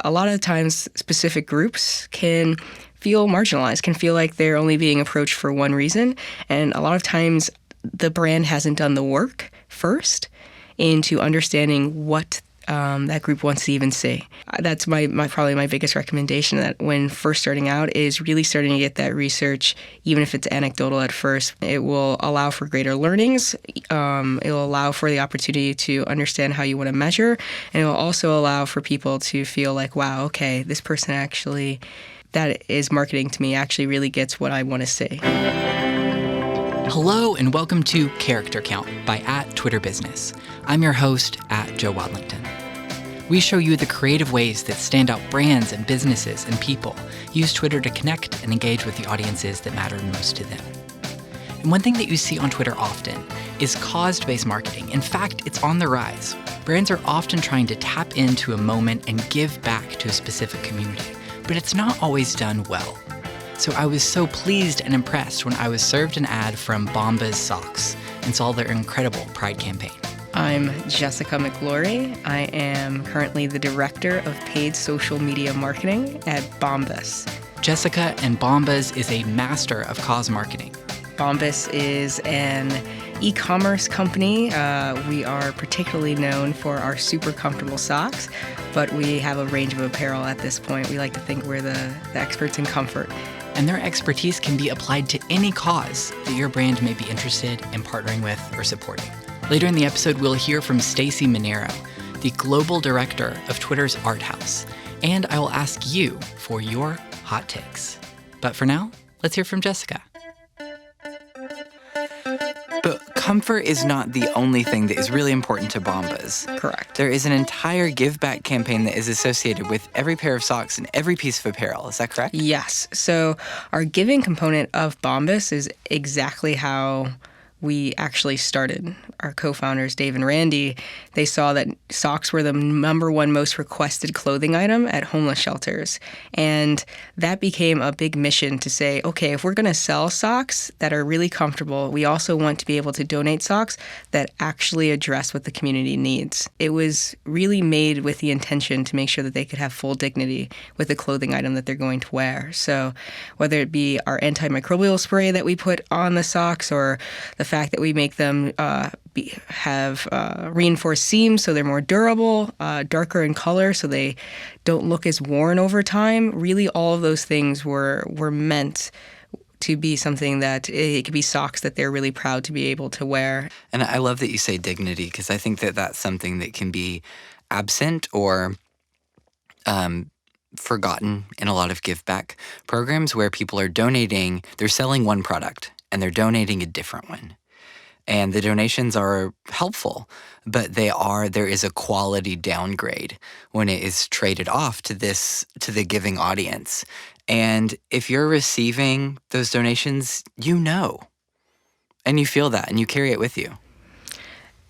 a lot of times specific groups can feel marginalized, can feel like they're only being approached for one reason. And a lot of times the brand hasn't done the work first into understanding what that group wants to even see. That's my probably my biggest recommendation, that when first starting out is really starting to get that research, even if it's anecdotal at first. It will allow for greater learnings. It will allow for the opportunity to understand how you want to measure. And it will also allow for people to feel like, wow, okay, this person actually, that is marketing to me, actually really gets what I want to see. Hello and welcome to Character Count by @TwitterBusiness. I'm your host, @Joe Wadlington. We show you the creative ways that standout brands and businesses and people use Twitter to connect and engage with the audiences that matter most to them. And one thing that you see on Twitter often is cause-based marketing. In fact, it's on the rise. Brands are often trying to tap into a moment and give back to a specific community, but it's not always done well. So I was so pleased and impressed when I was served an ad from Bombas socks and saw their incredible Pride campaign. I'm Jessica McGlory. I am currently the Director of Paid Social Media Marketing at Bombas. Jessica and Bombas is a master of cause marketing. Bombas is an e-commerce company. We are particularly known for our super comfortable socks, but we have a range of apparel at this point. We like to think we're the experts in comfort. And their expertise can be applied to any cause that your brand may be interested in partnering with or supporting. Later in the episode, we'll hear from Stacey Monero, the global director of Twitter's Art House, and I will ask you for your hot takes. But for now, let's hear from Jessica. But comfort is not the only thing that is really important to Bombas. Correct. There is an entire give back campaign that is associated with every pair of socks and every piece of apparel. Is that correct? Yes. So our giving component of Bombas is exactly how we actually started. Our co-founders, Dave and Randy, they saw that socks were the number one most requested clothing item at homeless shelters. And that became a big mission to say, okay, if we're going to sell socks that are really comfortable, we also want to be able to donate socks that actually address what the community needs. It was really made with the intention to make sure that they could have full dignity with the clothing item that they're going to wear. So whether it be our antimicrobial spray that we put on the socks, or the fact that we make them have reinforced seams so they're more durable, darker in color so they don't look as worn over time. Really, all of those things were meant to be something that it could be socks that they're really proud to be able to wear. And I love that you say dignity, because I think that that's something that can be absent or forgotten in a lot of give back programs where people are donating, they're selling one product and they're donating a different one. And the donations are helpful, but there is a quality downgrade when it is traded off to the giving audience. And if you're receiving those donations, you know, and you feel that and you carry it with you.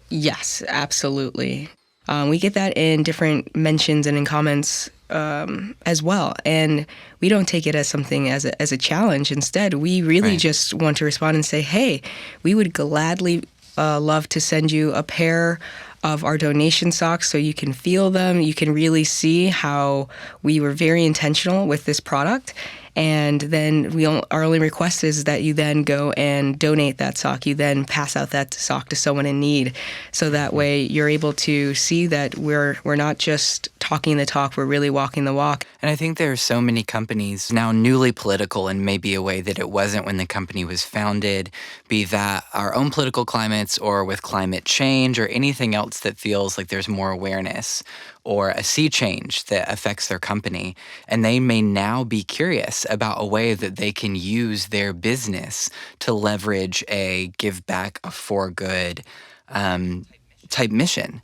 Yes, absolutely. We get that in different mentions and in comments as well. And we don't take it as something as a challenge. Instead, we really just want to respond and say, hey, we would gladly love to send you a pair of our donation socks so you can feel them. You can really see how we were very intentional with this product. And then our only request is that you then go and donate that sock. You then pass out that sock to someone in need. So that way you're able to see that we're not just talking the talk, we're really walking the walk. And I think there are so many companies now newly political in maybe a way that it wasn't when the company was founded, be that our own political climates or with climate change or anything else that feels like there's more awareness or a sea change that affects their company. And they may now be curious about a way that they can use their business to leverage a give back, a for good type mission.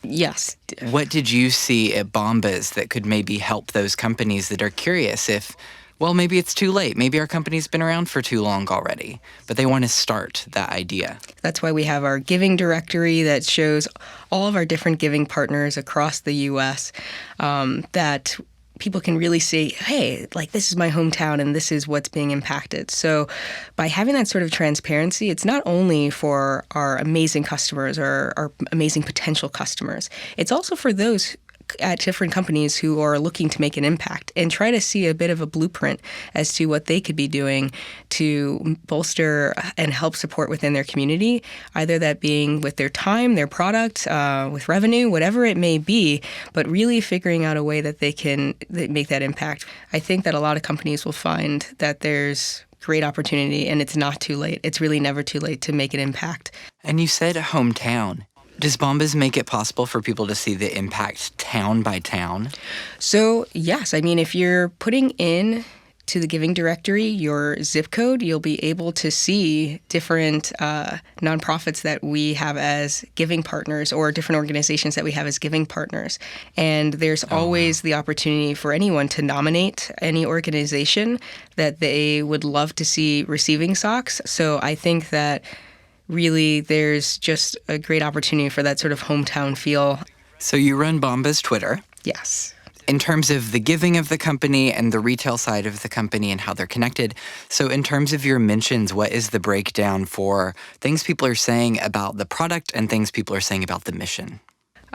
Yes. What did you see at Bombas that could maybe help those companies that are curious if, well, maybe it's too late. Maybe our company's been around for too long already, but they want to start that idea. That's why we have our giving directory that shows all of our different giving partners across the U.S. That people can really see, hey, like this is my hometown and this is what's being impacted. So by having that sort of transparency, it's not only for our amazing customers or our amazing potential customers, it's also for those at different companies who are looking to make an impact and try to see a bit of a blueprint as to what they could be doing to bolster and help support within their community, either that being with their time, their product, with revenue, whatever it may be, but really figuring out a way that they can make that impact. I think that a lot of companies will find that there's great opportunity and it's not too late. It's really never too late to make an impact. And you said hometown. Does Bombas make it possible for people to see the impact town by town? So, yes. I mean, if you're putting in to the giving directory your zip code, you'll be able to see different nonprofits that we have as giving partners or different organizations that we have as giving partners. And there's always the opportunity for anyone to nominate any organization that they would love to see receiving socks. So I think that really there's just a great opportunity for that sort of hometown feel. So you run Bombas Twitter. Yes. In terms of the giving of the company and the retail side of the company and how they're connected. So in terms of your mentions, what is the breakdown for things people are saying about the product and things people are saying about the mission?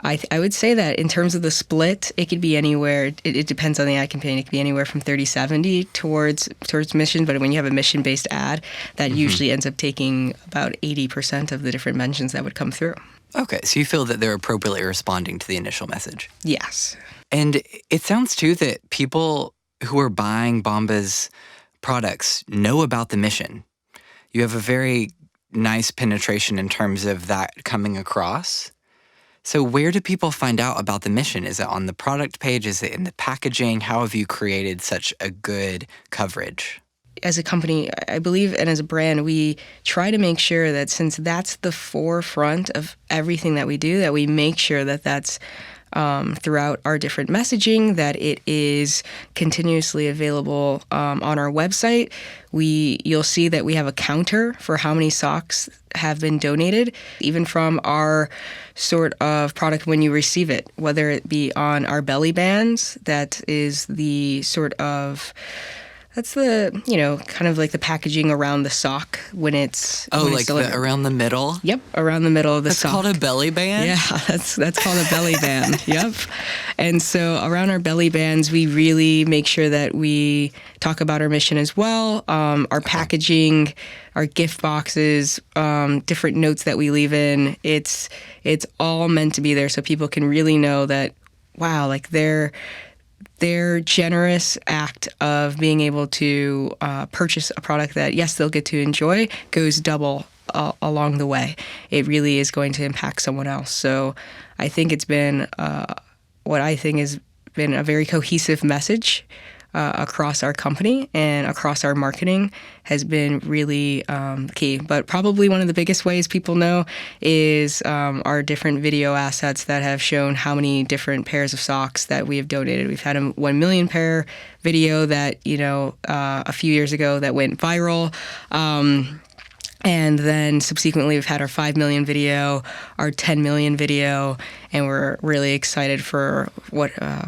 I would say that in terms of the split, it could be anywhere. It depends on the ad campaign. It could be anywhere from 30-70 towards mission. But when you have a mission-based ad, that usually ends up taking about 80% of the different mentions that would come through. Okay, so you feel that they're appropriately responding to the initial message. Yes. And it sounds, too, that people who are buying Bombas products know about the mission. You have a very nice penetration in terms of that coming across. So where do people find out about the mission? Is it on the product page? Is it in the packaging? How have you created such a good coverage? As a company, I believe, and as a brand, we try to make sure that since that's the forefront of everything that we do, that we make sure that that's throughout our different messaging, that it is continuously available on our website. You'll see that we have a counter for how many socks have been donated, even from our sort of product when you receive it, whether it be on our belly bands, that is the sort of... That's the, kind of like the packaging around the sock when it's around the middle? Yep, around the middle of the sock. That's called a belly band? Yeah, that's called a belly band. Yep. And so around our belly bands, we really make sure that we talk about our mission as well, our packaging, our gift boxes, different notes that we leave in. It's all meant to be there so people can really know that, wow, like their generous act of being able to purchase a product that, yes, they'll get to enjoy, goes double along the way. It really is going to impact someone else. So I think it's been what I think has been a very cohesive message across our company and across our marketing has been really key. But probably one of the biggest ways people know is our different video assets that have shown how many different pairs of socks that we have donated. We've had a 1 million pair video that, a few years ago that went viral. And then subsequently, we've had our 5 million video, our 10 million video, and we're really excited for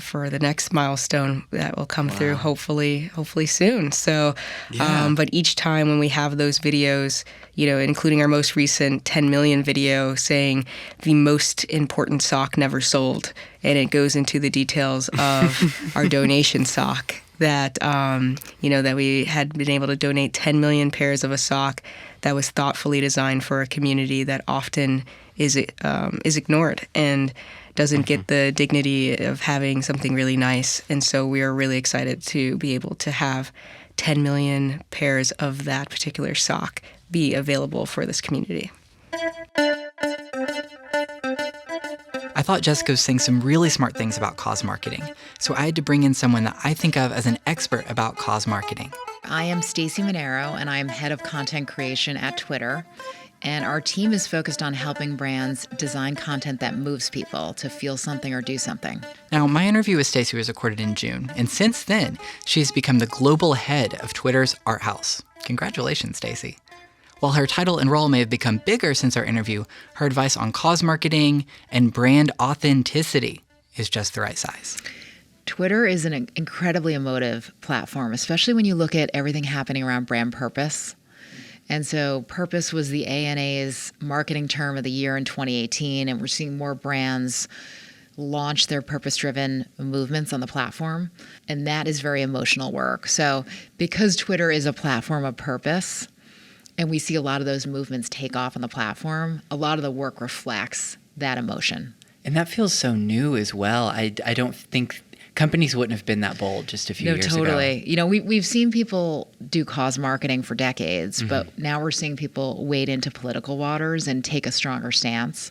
for the next milestone that will come through, hopefully soon. So, but each time when we have those videos, including our most recent 10 million video saying the most important sock never sold, and it goes into the details of our donation sock that that we had been able to donate 10 million pairs of a sock that was thoughtfully designed for a community that often is ignored and doesn't get the dignity of having something really nice. And so we are really excited to be able to have 10 million pairs of that particular sock be available for this community. I thought Jessica was saying some really smart things about cause marketing, so I had to bring in someone that I think of as an expert about cause marketing. I am Stacey Monero, and I am head of content creation at Twitter. And our team is focused on helping brands design content that moves people to feel something or do something. Now, my interview with Stacey was recorded in June, and since then, she's become the global head of Twitter's Art House. Congratulations, Stacey. While her title and role may have become bigger since our interview, her advice on cause marketing and brand authenticity is just the right size. Twitter is an incredibly emotive platform, especially when you look at everything happening around brand purpose. And so purpose was the ANA's marketing term of the year in 2018, and we're seeing more brands launch their purpose-driven movements on the platform. And that is very emotional work. So because Twitter is a platform of purpose, and we see a lot of those movements take off on the platform, a lot of the work reflects that emotion. And that feels so new as well. I don't think companies wouldn't have been that bold just a few years ago. No, totally. You know, we've seen people do cause marketing for decades, but now we're seeing people wade into political waters and take a stronger stance.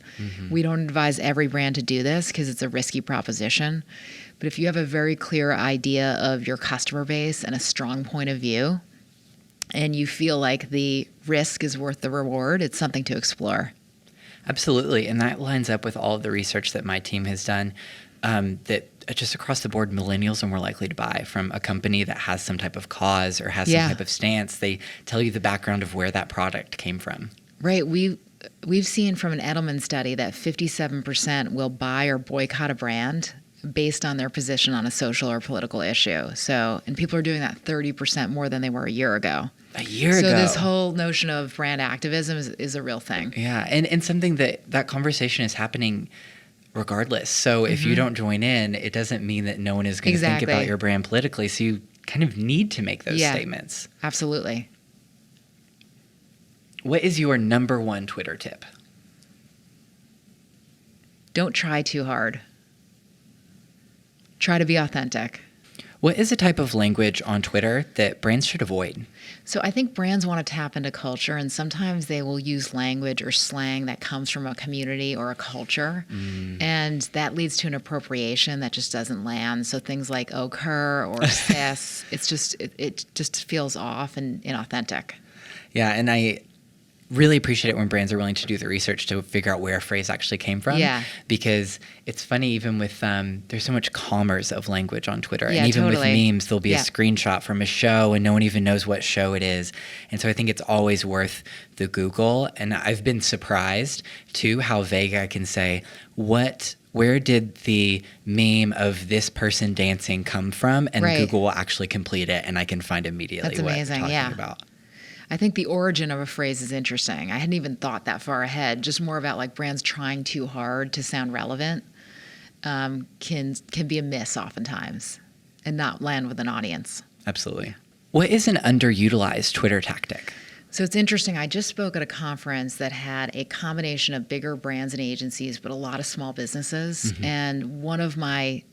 We don't advise every brand to do this because it's a risky proposition. But if you have a very clear idea of your customer base and a strong point of view, and you feel like the risk is worth the reward, it's something to explore. Absolutely. And that lines up with all of the research that my team has done, that just across the board, millennials are more likely to buy from a company that has some type of cause or has some type of stance. They tell you the background of where that product came from. Right. We've seen from an Edelman study that 57% will buy or boycott a brand based on their position on a social or political issue. So, and people are doing that 30% more than they were a year ago. A year ago. So this whole notion of brand activism is a real thing. Yeah, and something that conversation is happening regardless. So if you don't join in, it doesn't mean that no one is going to think about your brand politically. So you kind of need to make those statements. Absolutely. What is your number one Twitter tip? Don't try too hard. Try to be authentic. What is a type of language on Twitter that brands should avoid? So I think brands want to tap into culture, and sometimes they will use language or slang that comes from a community or a culture, and that leads to an appropriation that just doesn't land. So things like ochre or cis, it just feels off and inauthentic. Yeah, and I really appreciate it when brands are willing to do the research to figure out where a phrase actually came from. Yeah. Because it's funny, even with, there's so much commerce of language on Twitter. Yeah, and even totally. with memes, there'll be a screenshot from a show and no one even knows what show it is. And so I think it's always worth the Google. And I've been surprised, too, how vague I can say, where did the meme of this person dancing come from? And Google will actually complete it, and I can find immediately That's what amazing. I'm talking about. I think the origin of a phrase is interesting. I hadn't even thought that far ahead. Just more about like brands trying too hard to sound relevant can be a miss oftentimes and not land with an audience. Absolutely. What is an underutilized Twitter tactic? So it's interesting. I just spoke at a conference that had a combination of bigger brands and agencies, but a lot of small businesses. And one of my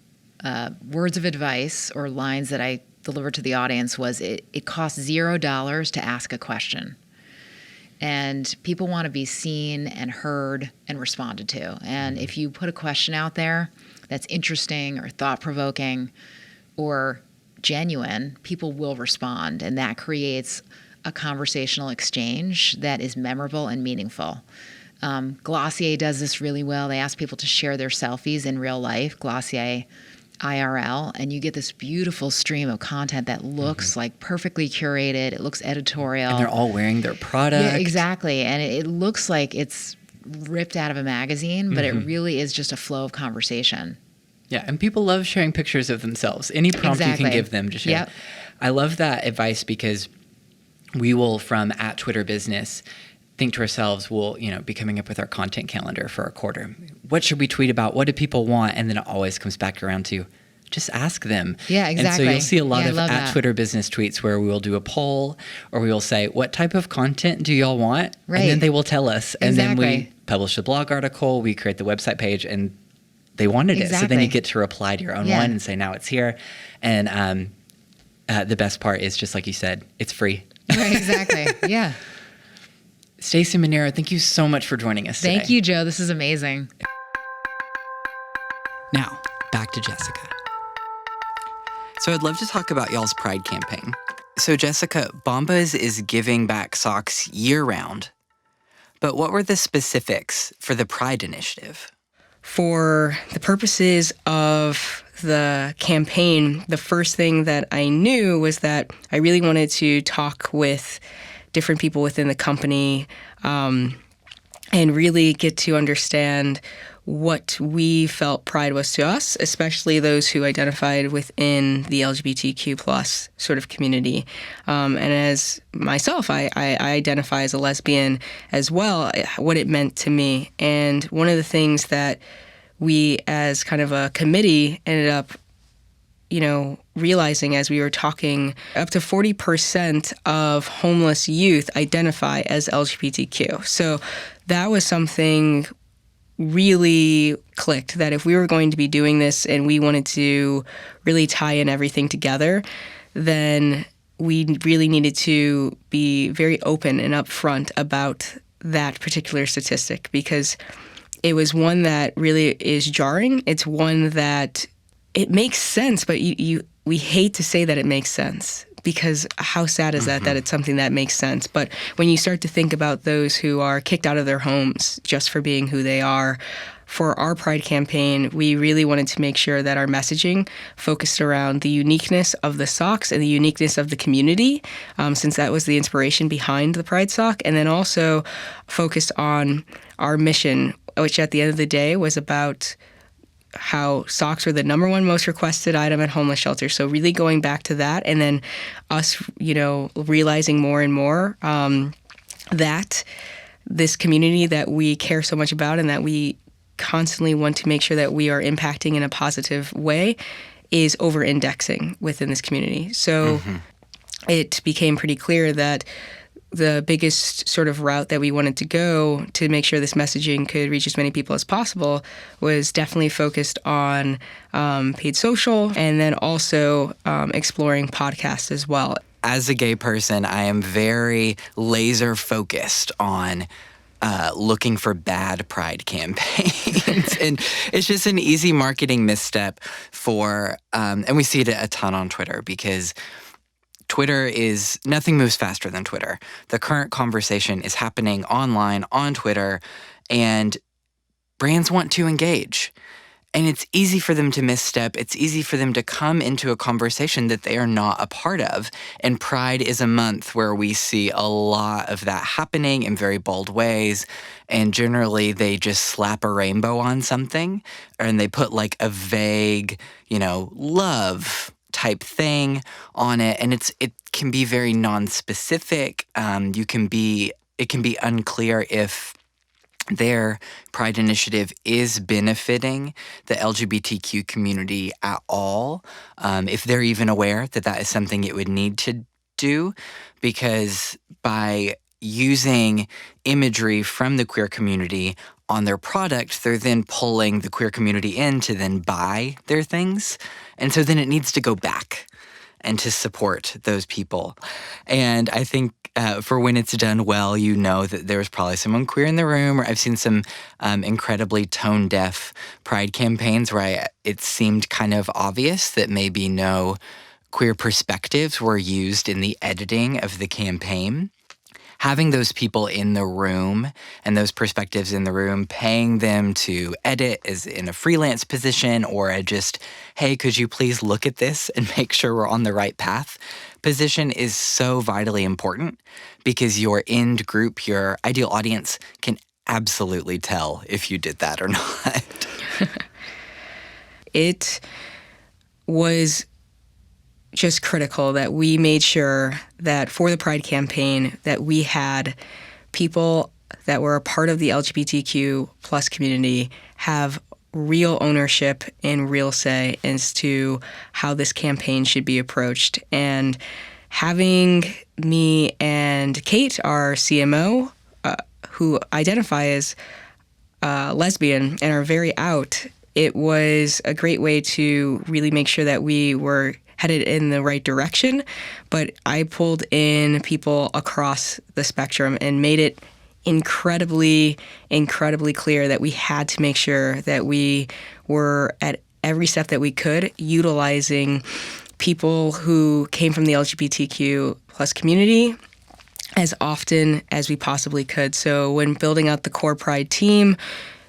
words of advice or lines that I delivered to the audience was it costs $0 to ask a question. And people want to be seen and heard and responded to. And if you put a question out there that's interesting or thought-provoking or genuine, people will respond. And that creates a conversational exchange that is memorable and meaningful. Glossier does this really well. They ask people to share their selfies in real life, Glossier IRL, and you get this beautiful stream of content that looks like perfectly curated. It looks editorial. And they're all wearing their product. Yeah, exactly. And it looks like it's ripped out of a magazine, but it really is just a flow of conversation. Yeah, and people love sharing pictures of themselves. Any prompt you can give them to share. Yep. I love that advice because we will, from @TwitterBusiness, think to ourselves, we'll be coming up with our content calendar for a quarter. What should we tweet about? What do people want? And then it always comes back around to just ask them. Yeah, exactly. And so you'll see a lot of that. @TwitterBusiness tweets where we will do a poll or we will say, what type of content do y'all want? Right. And then they will tell us. And then we Exactly. publish a blog article, we create the website page, and they wanted it. So then Exactly. you get to reply to your own one and say, now it's here. And the best part is, just like you said, it's free. Right, exactly. Yeah. Stacey Monero, thank you so much for joining us today. Thank you, Joe. This is amazing. Now, back to Jessica. So I'd love to talk about y'all's Pride campaign. So Jessica, Bombas is giving back socks year-round. But what were the specifics for the Pride initiative? For the purposes of the campaign, the first thing that I knew was that I really wanted to talk with different people within the company and really get to understand what we felt Pride was to us, especially those who identified within the LGBTQ plus sort of community. And as myself, I identify as a lesbian as well, what it meant to me. And one of the things that we as kind of a committee ended up, realizing as we were talking, up to 40% of homeless youth identify as LGBTQ. So that was something really clicked, that if we were going to be doing this and we wanted to really tie in everything together, then we really needed to be very open and upfront about that particular statistic, because it was one that really is jarring. It's one that it makes sense, but we hate to say that it makes sense, because how sad is that it's something that makes sense. But when you start to think about those who are kicked out of their homes just for being who they are, for our Pride campaign, we really wanted to make sure that our messaging focused around the uniqueness of the socks and the uniqueness of the community, since that was the inspiration behind the Pride sock, and then also focused on our mission, which at the end of the day was about how socks were the number one most requested item at homeless shelters. So really going back to that, and then us, realizing more and more that this community that we care so much about and that we constantly want to make sure that we are impacting in a positive way is over-indexing within this community. So it became pretty clear that the biggest sort of route that we wanted to go to make sure this messaging could reach as many people as possible was definitely focused on paid social, and then also exploring podcasts as well. As a gay person, I am very laser focused on looking for bad Pride campaigns. And it's just an easy marketing misstep for, and we see it a ton on Twitter, because Twitter is, nothing moves faster than Twitter. The current conversation is happening online on Twitter, and brands want to engage. And it's easy for them to misstep. It's easy for them to come into a conversation that they are not a part of. And Pride is a month where we see a lot of that happening in very bold ways. And generally, they just slap a rainbow on something, and they put like a vague, love type thing on it, and it can be very non-specific. It can be unclear if their Pride initiative is benefiting the LGBTQ community at all, if they're even aware that that is something it would need to do, because by using imagery from the queer community on their product, they're then pulling the queer community in to then buy their things. And so then it needs to go back and to support those people. And I think for when it's done well, that there's probably someone queer in the room, or I've seen some incredibly tone-deaf Pride campaigns where it seemed kind of obvious that maybe no queer perspectives were used in the editing of the campaign. Having those people in the room and those perspectives in the room, paying them to edit as in a freelance position, or a just, hey, could you please look at this and make sure we're on the right path position, is so vitally important, because your end group, your ideal audience, can absolutely tell if you did that or not. It was just critical that we made sure that for the Pride campaign that we had people that were a part of the LGBTQ plus community have real ownership and real say as to how this campaign should be approached. And having me and Kate, our CMO, who identify as lesbian and are very out, it was a great way to really make sure that we were headed in the right direction. But I pulled in people across the spectrum and made it incredibly, incredibly clear that we had to make sure that we were at every step that we could utilizing people who came from the LGBTQ plus community as often as we possibly could. So when building out the core Pride team,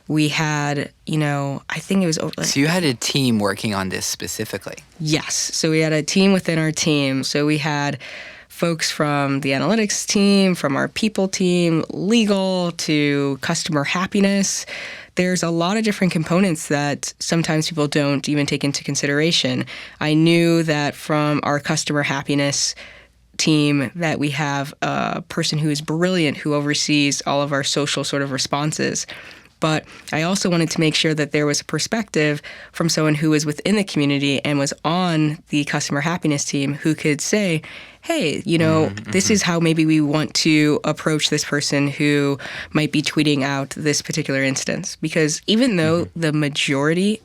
we had, I think it was over. So you had a team working on this specifically? Yes. So we had a team within our team. So we had folks from the analytics team, from our people team, legal to customer happiness. There's a lot of different components that sometimes people don't even take into consideration. I knew that from our customer happiness team that we have a person who is brilliant who oversees all of our social sort of responses. but I also wanted to make sure that there was a perspective from someone who was within the community and was on the customer happiness team who could say, hey, this is how maybe we want to approach this person who might be tweeting out this particular instance. Because even though the majority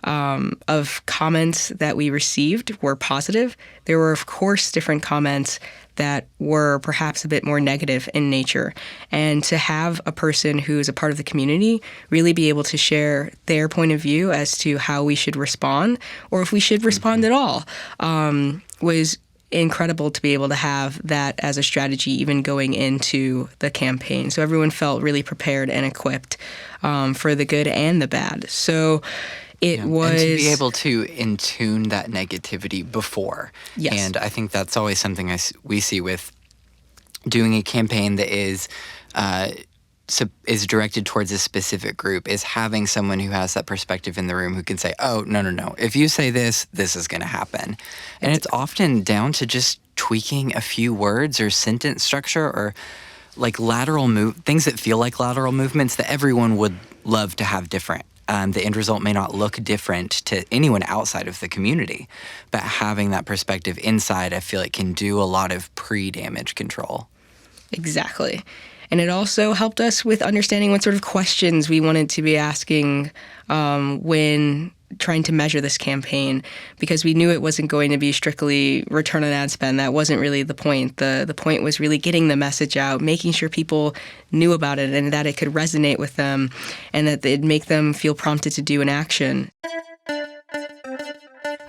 of comments that we received were positive, there were, of course, different comments that were perhaps a bit more negative in nature. And to have a person who is a part of the community really be able to share their point of view as to how we should respond, or if we should respond at all, was incredible to be able to have that as a strategy even going into the campaign. So everyone felt really prepared and equipped for the good and the bad. So it was... And to be able to intune that negativity before. Yes. And I think that's always something we see with doing a campaign that is directed towards a specific group, is having someone who has that perspective in the room who can say, oh, no. If you say this, this is going to happen. And it's often down to just tweaking a few words or sentence structure or like things that feel like lateral movements that everyone would love to have different. The end result may not look different to anyone outside of the community, but having that perspective inside, I feel like can do a lot of pre-damage control. Exactly. And it also helped us with understanding what sort of questions we wanted to be asking when trying to measure this campaign, because we knew it wasn't going to be strictly return on ad spend. That wasn't really the point. The point was really getting the message out, making sure people knew about it and that it could resonate with them and that it'd make them feel prompted to do an action.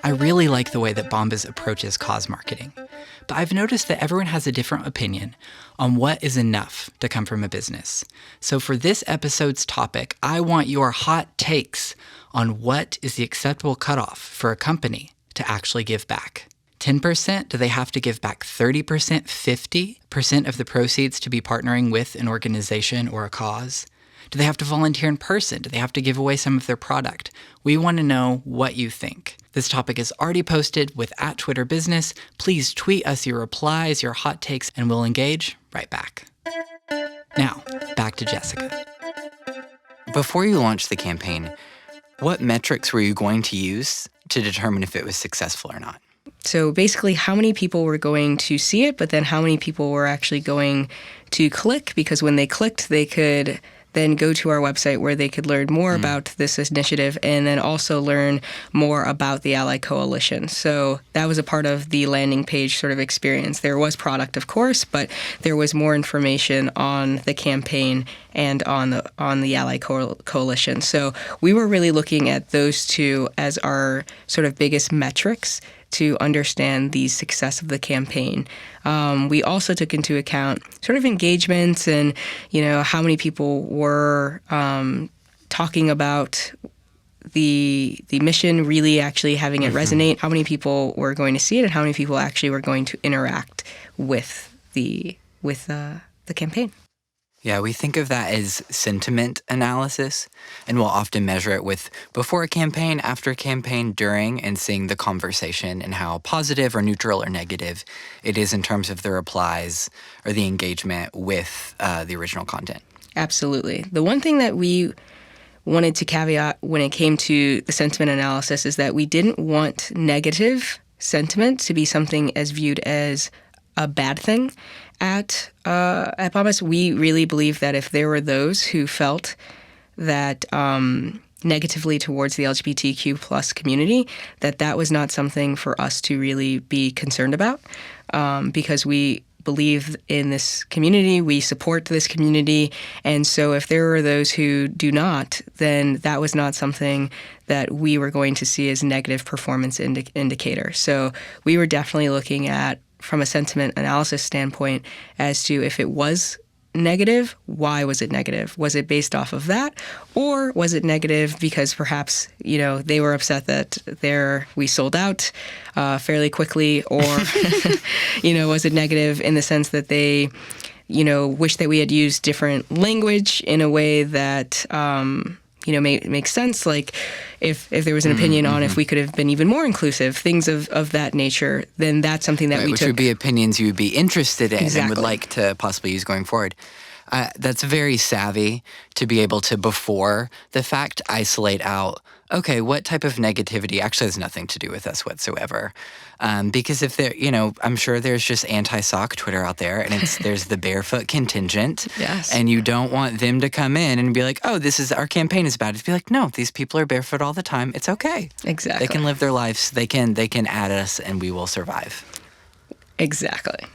I really like the way that Bombas approaches cause marketing, but I've noticed that everyone has a different opinion on what is enough to come from a business. So for this episode's topic, I want your hot takes on what is the acceptable cutoff for a company to actually give back. 10%? Do they have to give back 30%, 50% of the proceeds to be partnering with an organization or a cause? Do they have to volunteer in person? Do they have to give away some of their product? We want to know what you think. This topic is already posted with @TwitterBusiness. Please tweet us your replies, your hot takes, and we'll engage right back. Now, back to Jessica. Before you launched the campaign, what metrics were you going to use to determine if it was successful or not? So basically how many people were going to see it, but then how many people were actually going to click, because when they clicked, they could then go to our website where they could learn more about this initiative and then also learn more about the Ally Coalition. So that was a part of the landing page sort of experience. There was product, of course, but there was more information on the campaign and on the Ally Coalition. So we were really looking at those two as our sort of biggest metrics to understand the success of the campaign. We also took into account sort of engagements and, how many people were talking about the mission, really actually having it resonate, how many people were going to see it, and how many people actually were going to interact with the campaign. Yeah, we think of that as sentiment analysis, and we'll often measure it with before a campaign, after a campaign, during, and seeing the conversation and how positive or neutral or negative it is in terms of the replies or the engagement with the original content. Absolutely. The one thing that we wanted to caveat when it came to the sentiment analysis is that we didn't want negative sentiment to be something as viewed as a bad thing. At Bombas, we really believe that if there were those who felt that negatively towards the LGBTQ plus community, that was not something for us to really be concerned about, because we believe in this community, we support this community, and so if there were those who do not, then that was not something that we were going to see as negative performance indicator. So we were definitely looking at, from a sentiment analysis standpoint, as to if it was negative, why was it negative? Was it based off of that? Or was it negative because perhaps, they were upset that we sold out fairly quickly? Or, was it negative in the sense that they, wish that we had used different language in a way that, makes sense? Like if there was an opinion on if we could have been even more inclusive, things of that nature, then that's something that we which took. Would be opinions you would be interested in Exactly. and would like to possibly use going forward. That's very savvy to be able to, before the fact, isolate out, okay, what type of negativity actually has nothing to do with us whatsoever. Because if there, I'm sure there's just anti-sock Twitter out there, and there's the barefoot contingent. Yes. And you don't want them to come in and be like, oh, our campaign is bad. It's be like, no, these people are barefoot all the time. It's okay. Exactly. They can live their lives. They can add us, and we will survive. Exactly.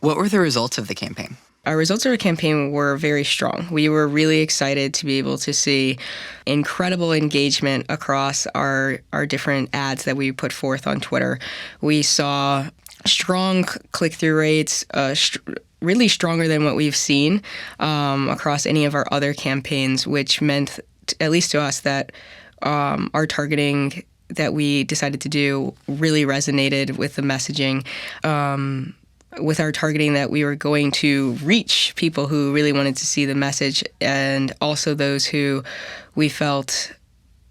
What were the results of the campaign? Our results of our campaign were very strong. We were really excited to be able to see incredible engagement across our different ads that we put forth on Twitter. We saw strong click-through rates, really stronger than what we've seen across any of our other campaigns, which meant, at least to us, that our targeting that we decided to do really resonated with the messaging. With our targeting, that we were going to reach people who really wanted to see the message, and also those who we felt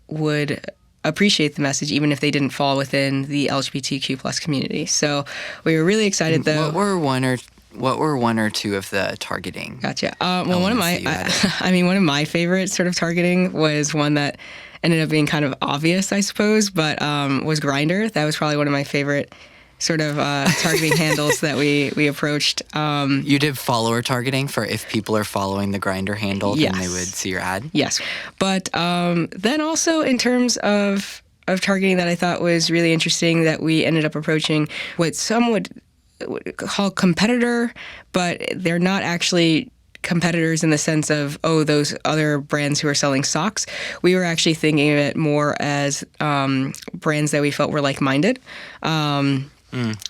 would appreciate the message even if they didn't fall within the LGBTQ plus community. So we were really excited, though. What were one or two of the targeting? Gotcha. Well, one of my favorite sort of targeting was one that ended up being kind of obvious, I suppose, but was Grindr. That was probably one of my favorite sort of targeting handles that we approached. You did follower targeting for if people are following the Grindr handle, yes. Then they would see your ad? Yes. But then also in terms of targeting that I thought was really interesting, that we ended up approaching what some would call competitor, but they're not actually competitors in the sense of, oh, those other brands who are selling socks. We were actually thinking of it more as brands that we felt were like-minded.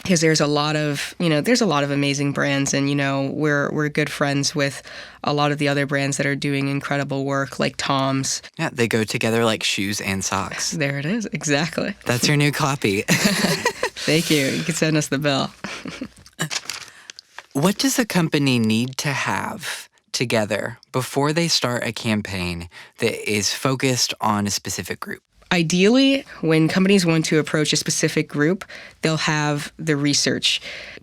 Because there's a lot of amazing brands, and we're good friends with a lot of the other brands that are doing incredible work, like Tom's. Yeah, they go together like shoes and socks. There it is, exactly. That's your new copy. Thank you. You can send us the bill. What does a company need to have together before they start a campaign that is focused on a specific group? Ideally, when companies want to approach a specific group, they'll have the research,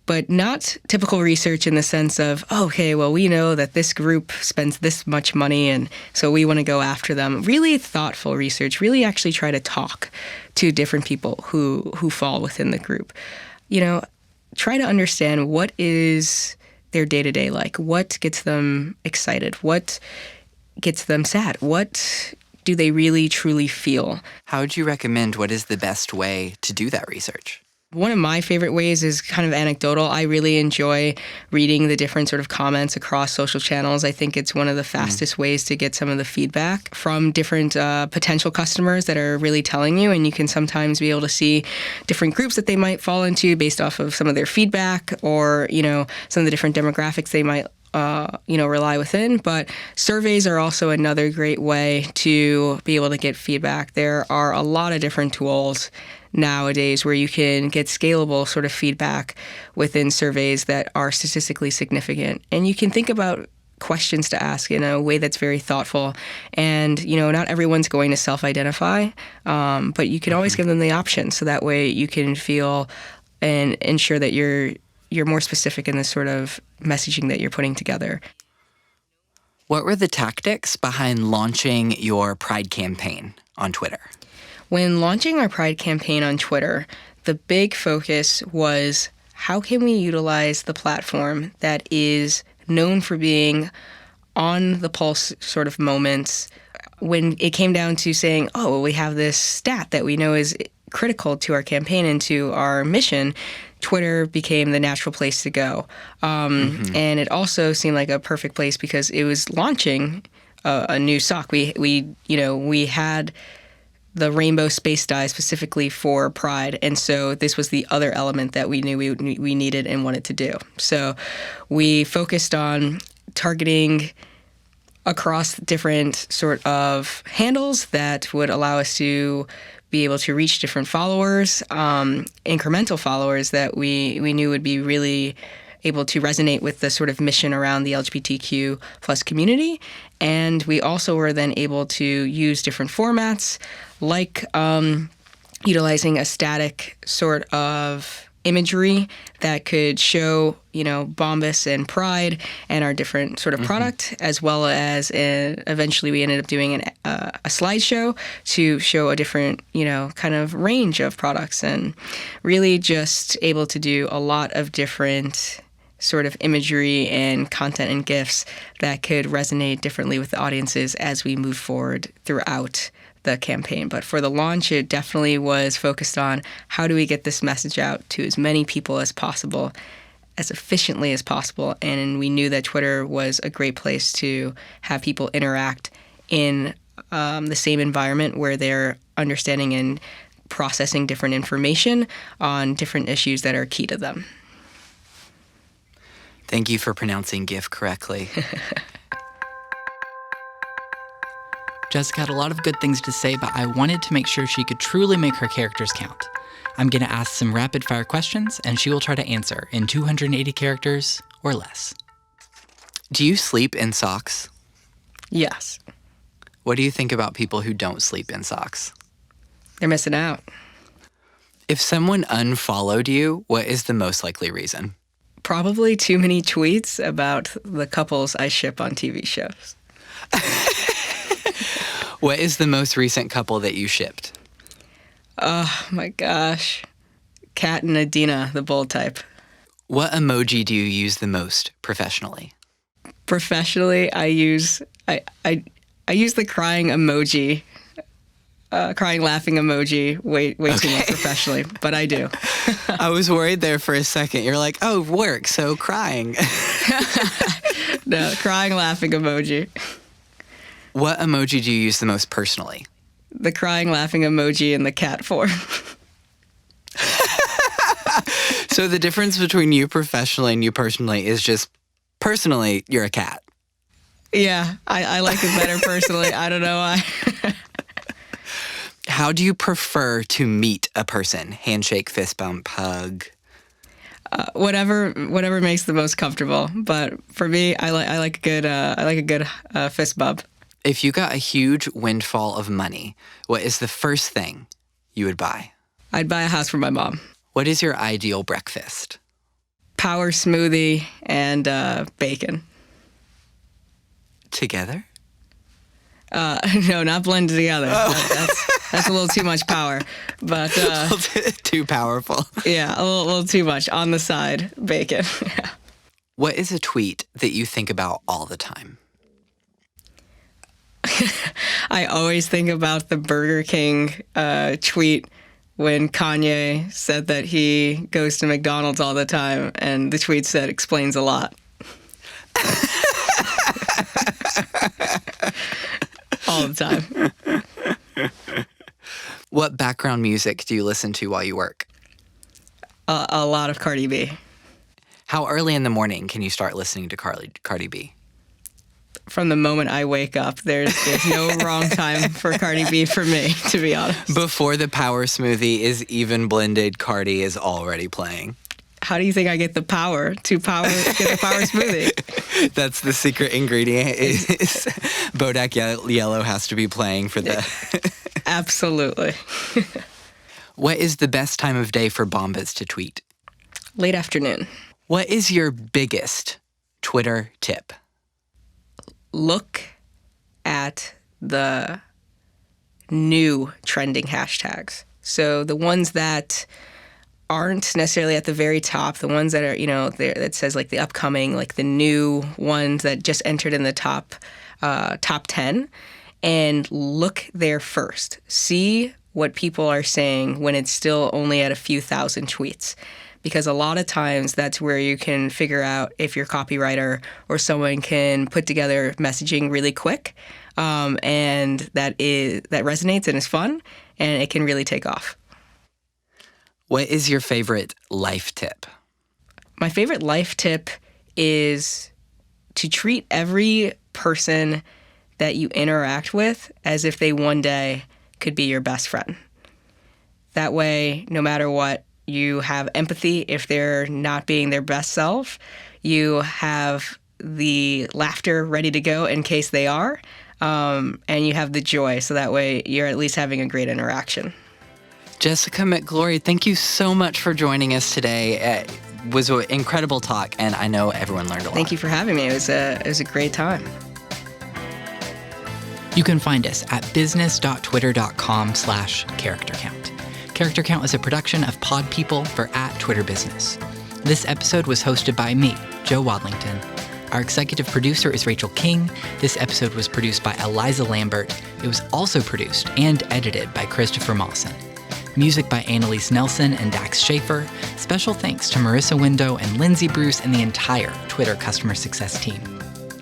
but not typical research in the sense of, oh, okay, well, we know that this group spends this much money, and so we want to go after them. Really thoughtful research, really actually try to talk to different people who fall within the group. Try to understand what is their day-to-day like, what gets them excited, what gets them sad, what do they really truly feel? How would you recommend, what is the best way to do that research? One of my favorite ways is kind of anecdotal. I really enjoy reading the different sort of comments across social channels. I think it's one of the fastest ways to get some of the feedback from different potential customers that are really telling you, and you can sometimes be able to see different groups that they might fall into based off of some of their feedback, or, some of the different demographics they might rely within. But surveys are also another great way to be able to get feedback. There are a lot of different tools nowadays where you can get scalable sort of feedback within surveys that are statistically significant. And you can think about questions to ask in a way that's very thoughtful. And, not everyone's going to self-identify, but you can always give them the option. So that way you can feel and ensure that you're more specific in the sort of messaging that you're putting together. What were the tactics behind launching your Pride campaign on Twitter? When launching our Pride campaign on Twitter, the big focus was, how can we utilize the platform that is known for being on the pulse sort of moments? When it came down to saying, oh, well, we have this stat that we know is critical to our campaign and to our mission, Twitter became the natural place to go. And it also seemed like a perfect place because it was launching a new sock. We had the rainbow space dye specifically for Pride, and so this was the other element that we knew we needed and wanted to do. So we focused on targeting across different sort of handles that would allow us to be able to reach different followers, incremental followers that we knew would be really able to resonate with the sort of mission around the LGBTQ plus community. And we also were then able to use different formats, like utilizing a static sort of imagery that could show, Bombas and Pride and our different sort of product, as well as eventually we ended up doing a slideshow to show a different, kind of range of products, and really just able to do a lot of different sort of imagery and content and GIFs that could resonate differently with the audiences as we move forward throughout the campaign. But for the launch, it definitely was focused on how do we get this message out to as many people as possible, as efficiently as possible. And we knew that Twitter was a great place to have people interact in the same environment where they're understanding and processing different information on different issues that are key to them. Thank you for pronouncing GIF correctly. Jessica had a lot of good things to say, but I wanted to make sure she could truly make her characters count. I'm going to ask some rapid-fire questions, and she will try to answer in 280 characters or less. Do you sleep in socks? Yes. What do you think about people who don't sleep in socks? They're missing out. If someone unfollowed you, what is the most likely reason? Probably too many tweets about the couples I ship on TV shows. What is the most recent couple that you shipped? Oh my gosh. Kat and Adina, the bold type. What emoji do you use the most professionally? Professionally, I use the crying emoji. Crying, laughing emoji way too much professionally, but I do. I was worried there for a second. You're like, oh, work, so crying. No, crying, laughing emoji. What emoji do you use the most personally? The crying, laughing emoji in the cat form. So the difference between you professionally and you personally is just personally, you're a cat. Yeah, I like it better personally. I don't know why. How do you prefer to meet a person? Handshake, fist bump, hug? Whatever makes the most comfortable. But for me, I like a good fist bump. If you got a huge windfall of money, what is the first thing you would buy? I'd buy a house for my mom. What is your ideal breakfast? Power smoothie and bacon. Together? No, not blended together. That's a little too much power. But too powerful. Yeah, a little too much. On the side, bacon. Yeah. What is a tweet that you think about all the time? I always think about the Burger King tweet when Kanye said that he goes to McDonald's all the time, and the tweet said, explains a lot. All the time. What background music do you listen to while you work? A lot of Cardi B. How early in the morning can you start listening to Cardi B? From the moment I wake up, there's no wrong time for Cardi B for me, to be honest. Before the power smoothie is even blended, Cardi is already playing. How do you think I get the power to get the power smoothie? That's the secret ingredient. Is Bodak Yellow has to be playing for the... Absolutely. What is the best time of day for Bombas to tweet? Late afternoon. What is your biggest Twitter tip? Look at the new trending hashtags. So the ones that aren't necessarily at the very top, the ones that are, that says like the upcoming, like the new ones that just entered in the top 10, and look there first. See what people are saying when it's still only at a few thousand tweets. Because a lot of times that's where you can figure out if your copywriter or someone can put together messaging really quick, and that resonates and is fun, and it can really take off. What is your favorite life tip? My favorite life tip is to treat every person that you interact with as if they one day could be your best friend. That way, no matter what, you have empathy if they're not being their best self. You have the laughter ready to go in case they are, and you have the joy, so that way you're at least having a great interaction. Jessica McGlory, thank you so much for joining us today. It was an incredible talk, and I know everyone learned a lot. Thank you for having me. It was a great time. You can find us at business.twitter.com/character count. Character Count is a production of Pod People for @TwitterBusiness. This episode was hosted by me, Joe Wadlington. Our executive producer is Rachel King. This episode was produced by Eliza Lambert. It was also produced and edited by Christopher Mawson. Music by Annalise Nelson and Dax Schaefer. Special thanks to Marissa Window and Lindsay Bruce and the entire Twitter customer success team.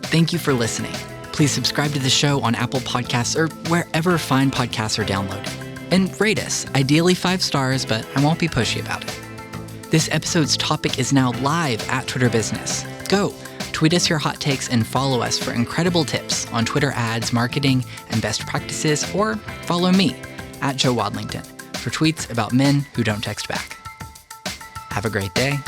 Thank you for listening. Please subscribe to the show on Apple Podcasts or wherever fine podcasts are downloaded. And rate us, ideally 5 stars, but I won't be pushy about it. This episode's topic is now live at Twitter Business. Go, tweet us your hot takes and follow us for incredible tips on Twitter ads, marketing, and best practices, or follow me at Joe Wadlington for tweets about men who don't text back. Have a great day.